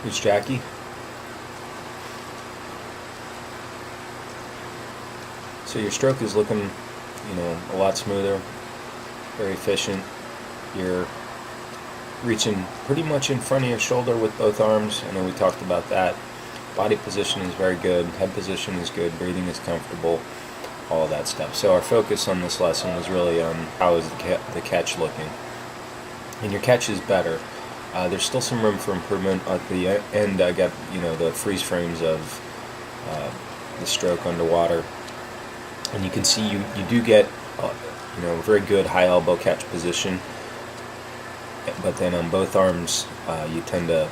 It's Jackie. So your stroke is looking, a lot smoother, very efficient. You're reaching pretty much in front of your shoulder with both arms. I know we talked about that. Body position is very good. Head position is good. Breathing is comfortable. All of that stuff. So our focus on this lesson was really on how is the catch looking. And your catch is better. There's still some room for improvement. At the end, I got the freeze frames of the stroke underwater, and you can see you do get a very good high elbow catch position. But then on both arms, you tend to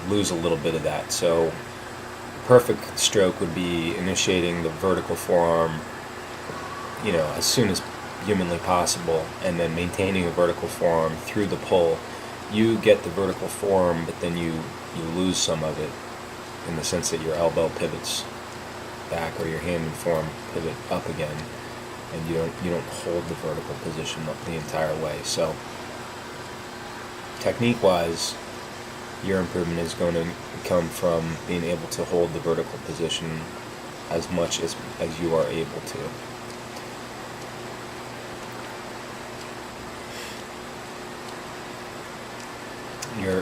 lose a little bit of that. So perfect stroke would be initiating the vertical forearm, as soon as humanly possible, and then maintaining a vertical forearm through the pull. You get the vertical forearm, but then you lose some of it in the sense that your elbow pivots back or your hand and forearm pivot up again, and you don't hold the vertical position up the entire way. So technique-wise, your improvement is going to come from being able to hold the vertical position as much as you are able to.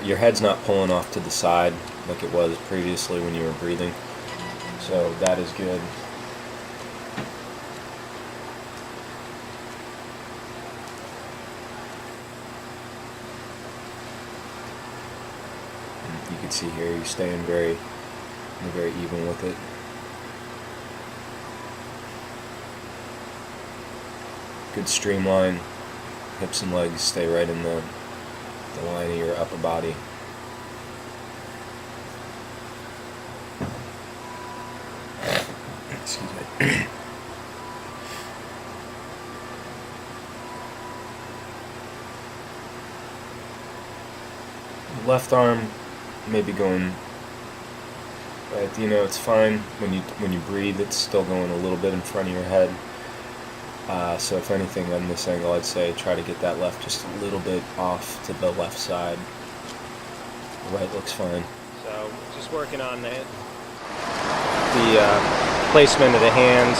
Your head's not pulling off to the side like it was previously when you were breathing, so that is good. And you can see here you're staying very even with it. Good streamline. Hips and legs stay right in the line of your upper body. Excuse me. Left arm maybe going, but it's fine when you breathe. It's still going a little bit in front of your head. So if anything, on this angle, I'd say try to get that left just a little bit off to the left side. The right looks fine. So just working on the placement of the hands.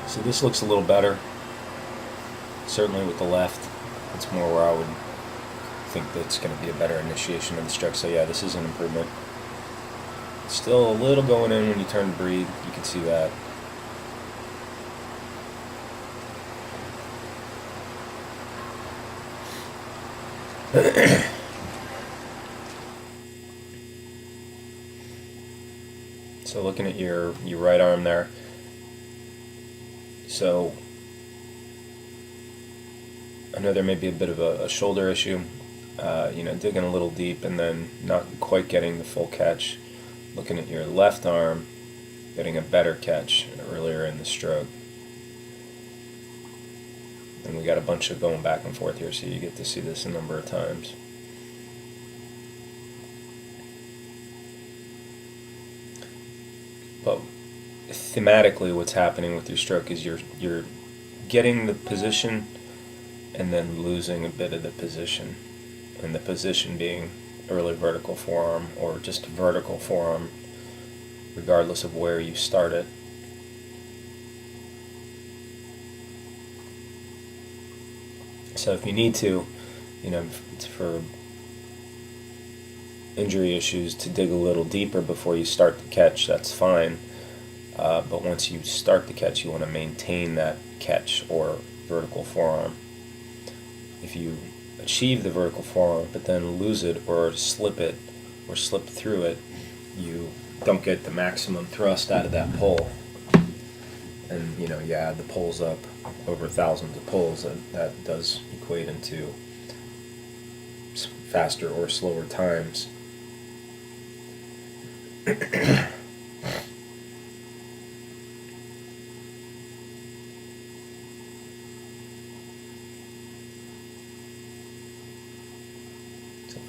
So this looks a little better, certainly with the left. It's more where I would think that's going to be a better initiation of the stroke. So yeah, this is an improvement. Still a little going in when you turn to breathe, you can see that. So looking at your right arm there. So I know there may be a bit of a shoulder issue, digging a little deep and then not quite getting the full catch. Looking at your left arm, getting a better catch earlier in the stroke. And we got a bunch of going back and forth here, so you get to see this a number of times. But thematically, what's happening with your stroke is you're getting the position and then losing a bit of the position, and the position being early vertical forearm or just vertical forearm, regardless of where you start it. So if you need to, for injury issues, to dig a little deeper before you start the catch, that's fine. But once you start the catch, you want to maintain that catch or vertical forearm. If you achieve the vertical forearm but then lose it or slip it or slip through it, you don't get the maximum thrust out of that pull. And you add the pulls up over thousands of pulls, that does equate into faster or slower times.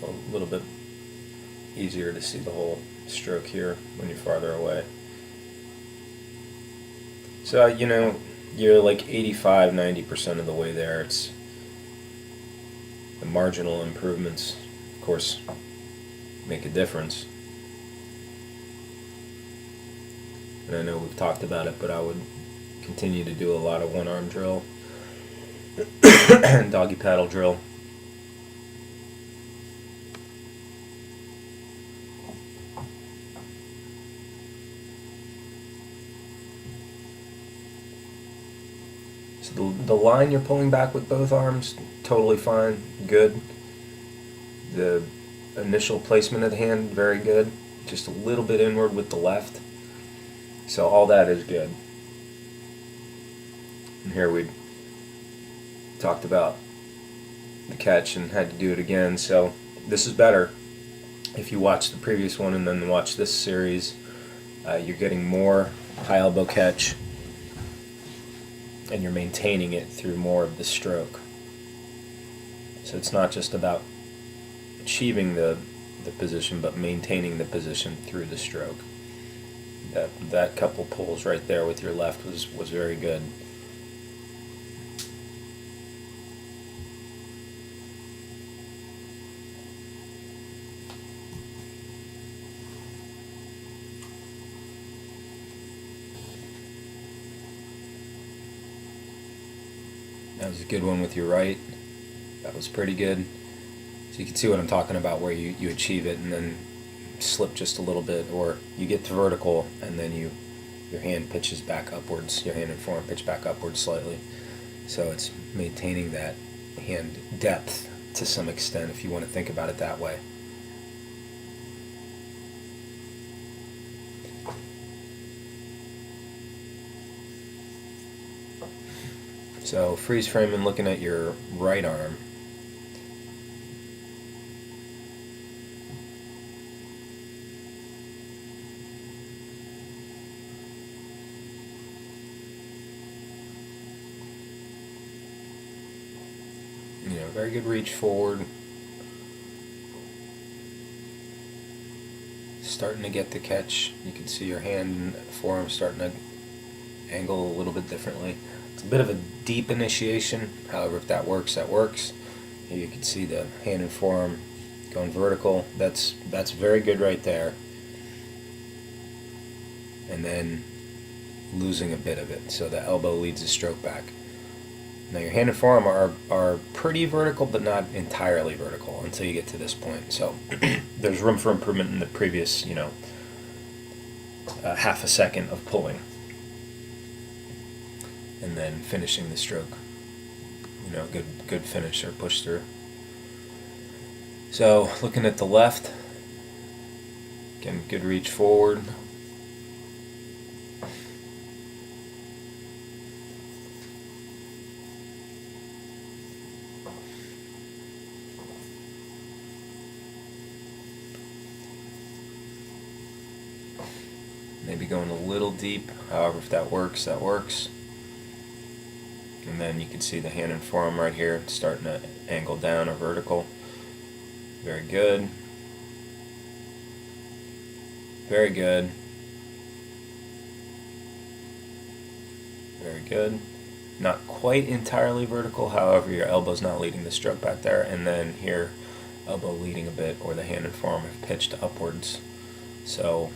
a little bit easier to see the whole stroke here when you're farther away. So, you're like 85-90% of the way there. It's the marginal improvements, of course, make a difference. And I know we've talked about it, but I would continue to do a lot of one-arm drill and doggy paddle drill. So the line you're pulling back with both arms, totally fine, good. The initial placement of the hand, very good. Just a little bit inward with the left. So all that is good. And here we talked about the catch and had to do it again. So this is better. If you watch the previous one and then watch this series, you're getting more high elbow catch, and you're maintaining it through more of the stroke. So it's not just about achieving the position, but maintaining the position through the stroke. That couple pulls right there with your left was very good. That was a good one with your right. That was pretty good. So you can see what I'm talking about, where you achieve it and then slip just a little bit, or you get to vertical and then your hand pitches back upwards, your hand and forearm pitch back upwards slightly. So it's maintaining that hand depth to some extent, if you want to think about it that way. So freeze frame and looking at your right arm. Very good reach forward. Starting to get the catch. You can see your hand and forearm starting to angle a little bit differently. It's a bit of a deep initiation. However, if that works, that works. Here you can see the hand and forearm going vertical. That's very good right there. And then losing a bit of it. So the elbow leads the stroke back. Now your hand and forearm are pretty vertical, but not entirely vertical until you get to this point. So there's room for improvement in the previous, half a second of pulling. And then finishing the stroke. Good finish or push through. So looking at the left, again, good reach forward. Maybe going a little deep, however, if that works, that works. And then you can see the hand and forearm right here starting to angle down or vertical. Very good. Very good. Very good. Not quite entirely vertical, however, your elbow's not leading the stroke back there. And then here, elbow leading a bit, or the hand and forearm have pitched upwards. So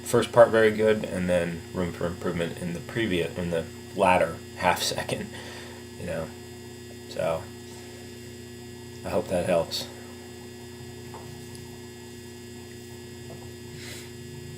first part very good, and then room for improvement in the latter half second, So I hope that helps.